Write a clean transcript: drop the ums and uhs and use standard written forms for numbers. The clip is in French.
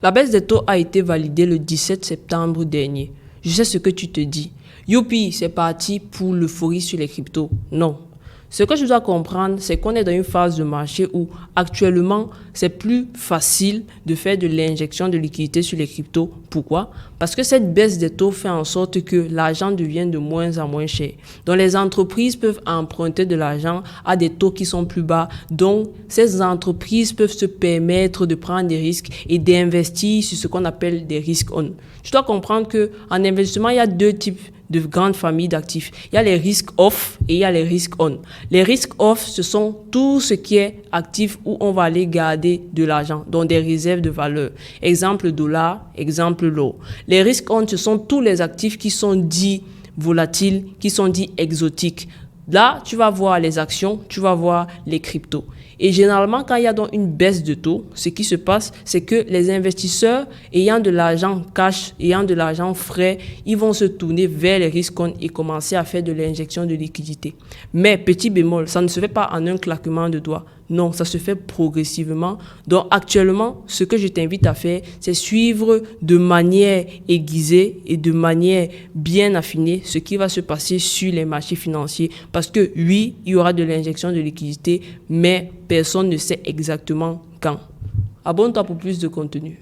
La baisse des taux a été validée le 17 septembre dernier. Je sais ce que tu te dis. Youpi, c'est parti pour l'euphorie sur les cryptos. Non. Ce que je dois comprendre, c'est qu'on est dans une phase de marché où actuellement, c'est plus facile de faire de l'injection de liquidité sur les cryptos. Pourquoi? Parce que cette baisse des taux fait en sorte que l'argent devient de moins en moins cher. Donc les entreprises peuvent emprunter de l'argent à des taux qui sont plus bas. Donc ces entreprises peuvent se permettre de prendre des risques et d'investir sur ce qu'on appelle des risques on. Je dois comprendre qu'en investissement, il y a deux types de grandes familles d'actifs. Il y a les risques off et il y a les risques on. Les risques off, ce sont tout ce qui est actif où on va aller garder de l'argent, donc des réserves de valeur. Exemple dollar, exemple l'euro. Les risques on, ce sont tous les actifs qui sont dits volatiles, qui sont dits exotiques. Là, tu vas voir les actions, tu vas voir les cryptos. Et généralement, quand il y a donc une baisse de taux, ce qui se passe, c'est que les investisseurs ayant de l'argent cash, ayant de l'argent frais, ils vont se tourner vers les risques et commencer à faire de l'injection de liquidité. Mais petit bémol, ça ne se fait pas en un claquement de doigts. Non, ça se fait progressivement. Donc actuellement, ce que je t'invite à faire, c'est suivre de manière aiguisée et de manière bien affinée ce qui va se passer sur les marchés financiers. Parce que oui, il y aura de l'injection de liquidité, mais personne ne sait exactement quand. Abonne-toi pour plus de contenu.